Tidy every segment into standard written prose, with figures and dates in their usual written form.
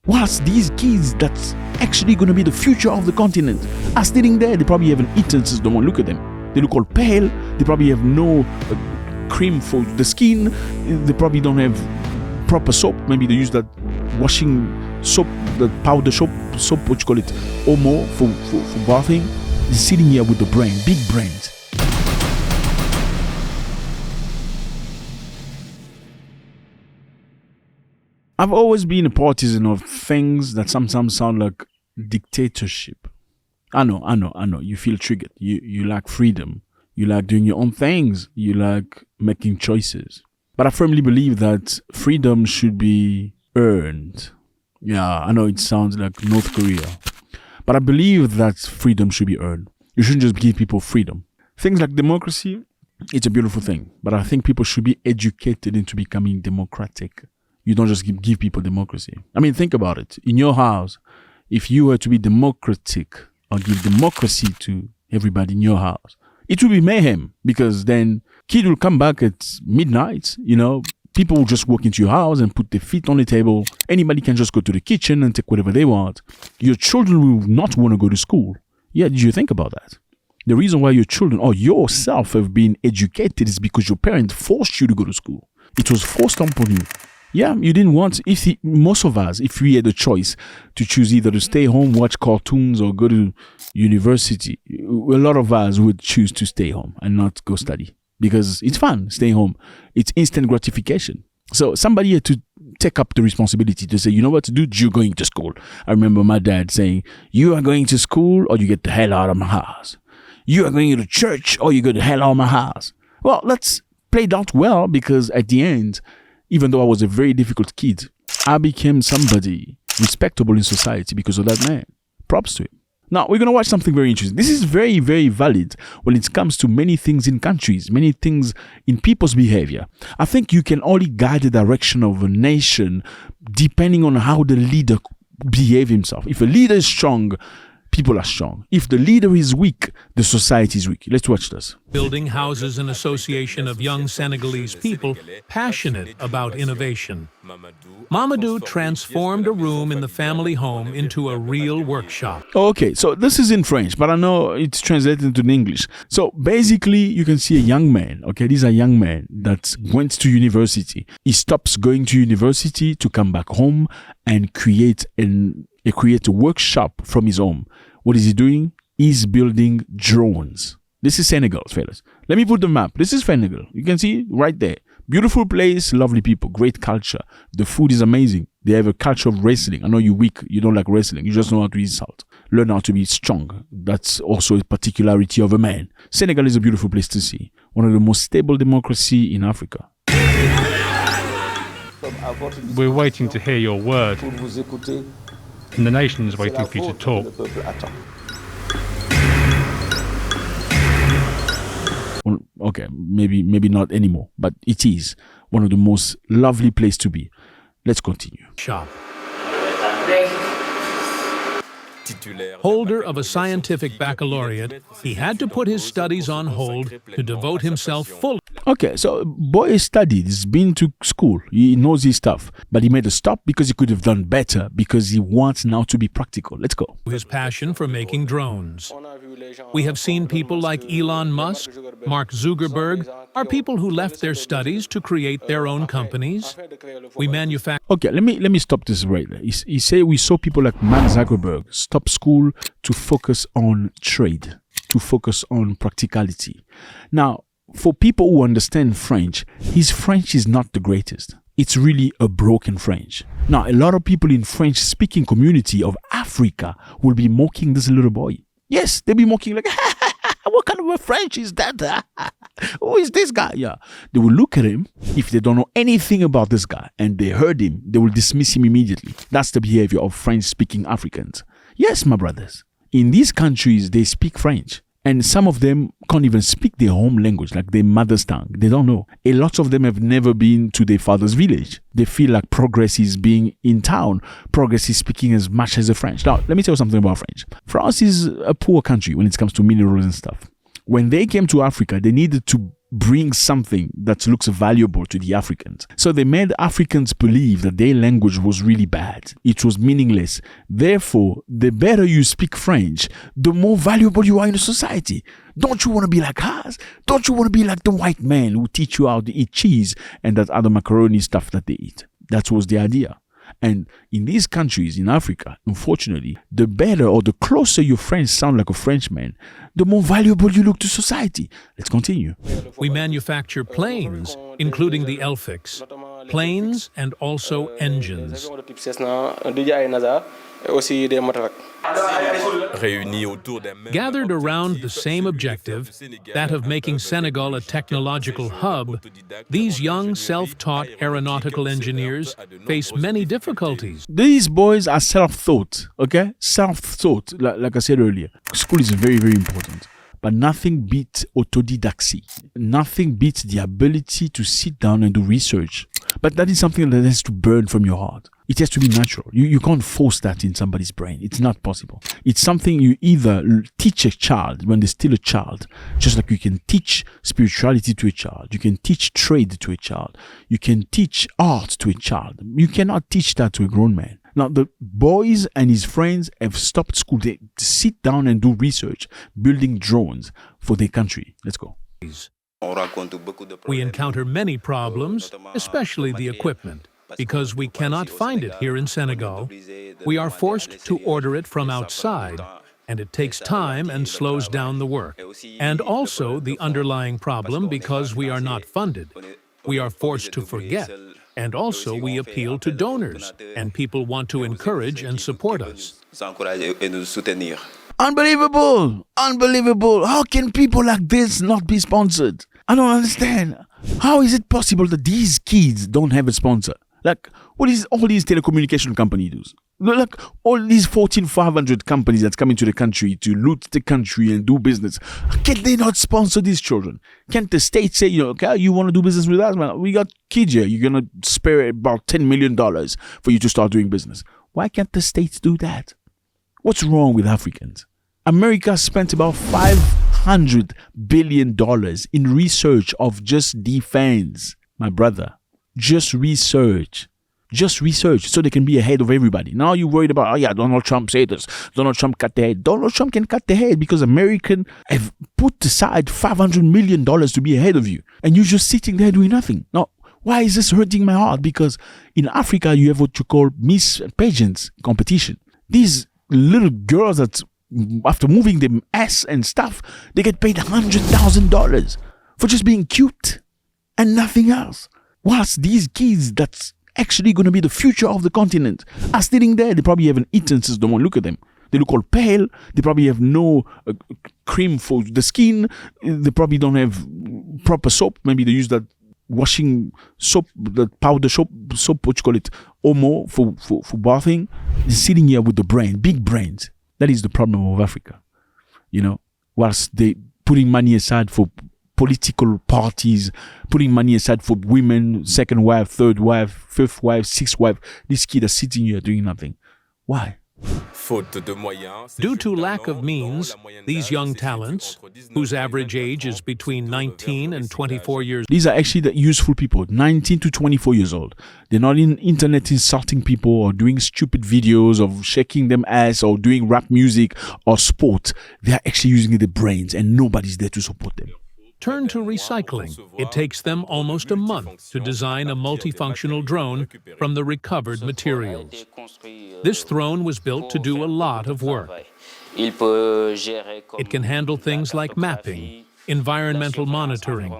Whilst these kids that's actually going to be the future of the continent are sitting there, they probably haven't eaten since no one look at them. They look all pale. They probably have no cream for the skin. They probably don't have proper soap. Maybe they use that washing soap, the powder soap, what you call it, Omo for bathing. They're sitting here with the brain, big brains. I've always been a partisan of things that sometimes sound like dictatorship. I know. You feel triggered. You like freedom. You like doing your own things. You like making choices. But I firmly believe that freedom should be earned. Yeah, I know it sounds like North Korea. But I believe that freedom should be earned. You shouldn't just give people freedom. Things like democracy, it's a beautiful thing. But I think people should be educated into becoming democratic. You don't just give people democracy. I mean, think about it. In your house, if you were to be democratic or give democracy to everybody in your house, it will be mayhem, because then kid will come back at midnight, people will just walk into your house and put their feet on the table. Anybody can just go to the kitchen and take whatever they want. Your children will not want to go to school. Yeah, did you think about that? The reason why your children or yourself have been educated is because your parents forced you to go to school. It was forced upon you. Yeah, you didn't want, most of us, if we had a choice to choose either to stay home, watch cartoons, or go to university, a lot of us would choose to stay home and not go study, because it's fun, stay home. It's instant gratification. So somebody had to take up the responsibility to say, you know what to do? You're going to school. I remember my dad saying, you are going to school or you get the hell out of my house. You are going to church or you get the hell out of my house. Well, let's play it out well, because at the end, even though I was a very difficult kid, I became somebody respectable in society because of that man. Props to him. Now, we're going to watch something very interesting. This is very, very valid when it comes to many things in countries, many things in people's behavior. I think you can only guide the direction of a nation depending on how the leader behaves himself. If a leader is strong, people are strong. If the leader is weak, the society is weak. Let's watch this. Building houses an association of young Senegalese people passionate about innovation. Mamadou transformed a room in the family home into a real workshop. Okay, so this is in French, but I know it's translated into English. So basically, you can see a young man. Okay, these are young men that went to university. He stops going to university to come back home and create a workshop from his home. What is he doing? He's building drones. This is Senegal, fellas. Let me put the map. This is Senegal. You can see right there. Beautiful place, lovely people, great culture. The food is amazing. They have a culture of wrestling. I know you're weak. You don't like wrestling. You just know how to insult. Learn how to be strong. That's also a particularity of a man. Senegal is a beautiful place to see. One of the most stable democracy in Africa. We're waiting to hear your word. And the nation is waiting for you to talk. Well, okay, maybe not anymore, but it is one of the most lovely places to be. Let's continue. Shop. Holder of a scientific baccalaureate, he had to put his studies on hold to devote himself fully. Okay, so boy has studied, he's been to school, he knows his stuff, but he made a stop because he could have done better, because he wants now to be practical. Let's go. His passion for making drones. We have seen people like Elon Musk, Mark Zuckerberg, are people who left their studies to create their own companies. We manufacture. Okay, let me stop this right there. He say we saw people like Mark Zuckerberg stop school to focus on trade, to focus on practicality. Now, for people who understand French, his French is not the greatest. It's really a broken French. Now, a lot of people in French-speaking community of Africa will be mocking this little boy. Yes, they'll be mocking like, what kind of a French is that? Who is this guy? Yeah, they will look at him. If they don't know anything about this guy and they heard him, they will dismiss him immediately. That's the behavior of French-speaking Africans. Yes, my brothers. In these countries, they speak French. And some of them can't even speak their home language, like their mother's tongue. They don't know. A lot of them have never been to their father's village. They feel like progress is being in town. Progress is speaking as much as the French. Now, let me tell you something about French. France is a poor country when it comes to minerals and stuff. When they came to Africa, they needed to bring something that looks valuable to the Africans. So they made Africans believe that their language was really bad. It was meaningless. Therefore, the better you speak French, the more valuable you are in a society. Don't you want to be like us? Don't you want to be like the white man who teach you how to eat cheese and that other macaroni stuff that they eat? That was the idea. And in these countries, in Africa, unfortunately, the better or the closer your French sound like a Frenchman, the more valuable you look to society. Let's continue. We manufacture planes, including the Elfix, planes and also engines. Gathered around the same objective, that of making Senegal a technological hub, these young self-taught aeronautical engineers face many difficulties. These boys are self-taught, okay? Self-taught, like I said earlier. School is very, very important. But nothing beats autodidacy. Nothing beats the ability to sit down and do research. But that is something that has to burn from your heart. It has to be natural. You can't force that in somebody's brain. It's not possible. It's something you either teach a child when they're still a child, just like you can teach spirituality to a child. You can teach trade to a child. You can teach art to a child. You cannot teach that to a grown man. Now, the boys and his friends have stopped school. They sit down and do research, building drones for their country. Let's go. We encounter many problems, especially the equipment. Because we cannot find it here in Senegal, we are forced to order it from outside, and it takes time and slows down the work. And also the underlying problem, because we are not funded, we are forced to forget. And also we appeal to donors, and people want to encourage and support us. Unbelievable! Unbelievable! How can people like this not be sponsored? I don't understand. How is it possible that these kids don't have a sponsor? Like, what is all these telecommunication companies do? Like, all these Fortune 500 companies that's coming to the country to loot the country and do business. Can they not sponsor these children? Can't the state say, okay, you want to do business with us, man? We got kids here. You're going to spare about $10 million for you to start doing business. Why can't the states do that? What's wrong with Africans? America spent about $500 billion in research of just defense, my brother. Just research so they can be ahead of everybody. Now you're worried about, Donald Trump said this. Donald Trump cut the head. Donald Trump can cut the head because Americans have put aside $500 million to be ahead of you. And you're just sitting there doing nothing. Now, why is this hurting my heart? Because in Africa, you have what you call Miss Pageants competition. These little girls that, after moving their ass and stuff, they get paid $100,000 for just being cute and nothing else. Whilst these kids that's actually going to be the future of the continent are sitting there, they probably haven't eaten since the one look at them. They look all pale. They probably have no cream for the skin. They probably don't have proper soap. Maybe they use that washing soap, that powder soap, what you call it, Omo for bathing. They're sitting here with the brain, big brains. That is the problem of Africa. Whilst they putting money aside for political parties, putting money aside for women, second wife, third wife, fifth wife, sixth wife. These kids are sitting here doing nothing. Why? Due to lack of means, these young talents, whose average age is between 19 and 24 years, these are actually the useful people, 19 to 24 years old. They're not in internet insulting people or doing stupid videos of shaking them ass or doing rap music or sport. They are actually using their brains and nobody's there to support them. turn to recycling. It takes them almost a month to design a multifunctional drone from the recovered materials. This drone was built to do a lot of work. It can handle things like mapping, environmental monitoring.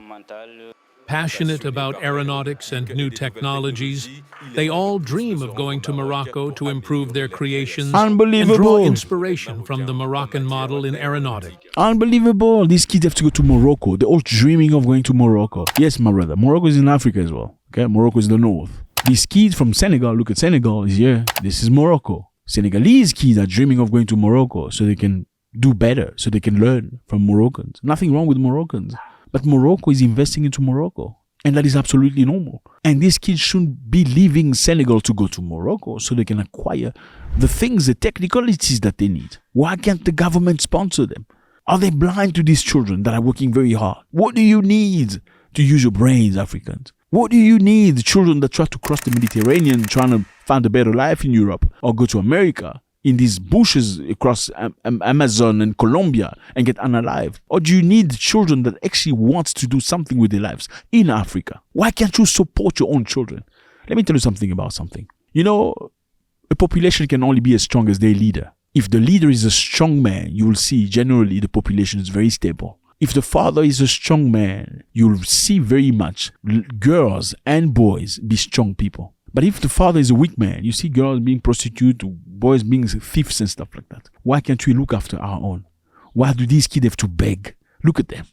Passionate about aeronautics and new technologies, they all dream of going to Morocco to improve their creations and draw inspiration from the Moroccan model in aeronautics. Unbelievable. These kids have to go to Morocco. They're all dreaming of going to Morocco. Yes, my brother. Morocco is in Africa as well. Okay, Morocco is the north. These kids from Senegal, look at Senegal, is here. This is Morocco. Senegalese kids are dreaming of going to Morocco so they can do better, so they can learn from Moroccans. Nothing wrong with Moroccans. But Morocco is investing into Morocco. And that is absolutely normal. And these kids shouldn't be leaving Senegal to go to Morocco so they can acquire the things, the technicalities that they need. Why can't the government sponsor them? Are they blind to these children that are working very hard? What do you need to use your brains, Africans? What do you need? Children that try to cross the Mediterranean, trying to find a better life in Europe, or go to America, in these bushes across Amazon and Colombia, and get unalived? Or do you need children that actually want to do something with their lives in Africa? Why can't you support your own children? Let me tell you something about something. You know, a population can only be as strong as their leader. If the leader is a strong man, you will see generally the population is very stable. If the father is a strong man, you'll see very much girls and boys be strong people. But if the father is a weak man, you see girls being prostitutes, boys being thieves and stuff like that. Why can't we look after our own? Why do these kids have to beg? Look at them.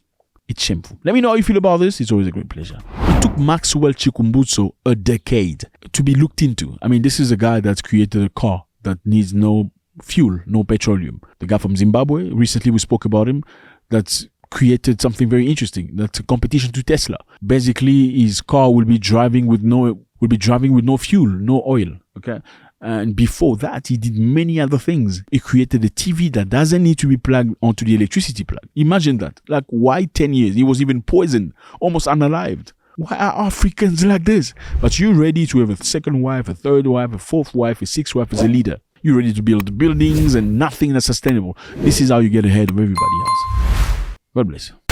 It's shameful. Let me know how you feel about this. It's always a great pleasure. It took Maxwell Chikumbutso a decade to be looked into. I mean, this is a guy that's created a car that needs no fuel, no petroleum. The guy from Zimbabwe, recently we spoke about him, that's created something very interesting. That's a competition to Tesla. Basically, his car will be driving with no fuel, no oil. Okay. And before that, he did many other things. He created a TV that doesn't need to be plugged onto the electricity plug. Imagine that. Like, why 10 years? He was even poisoned, almost unalived. Why are Africans like this? But you're ready to have a second wife, a third wife, a fourth wife, a sixth wife as a leader. You're ready to build buildings and nothing that's sustainable. This is how you get ahead of everybody else. God bless you.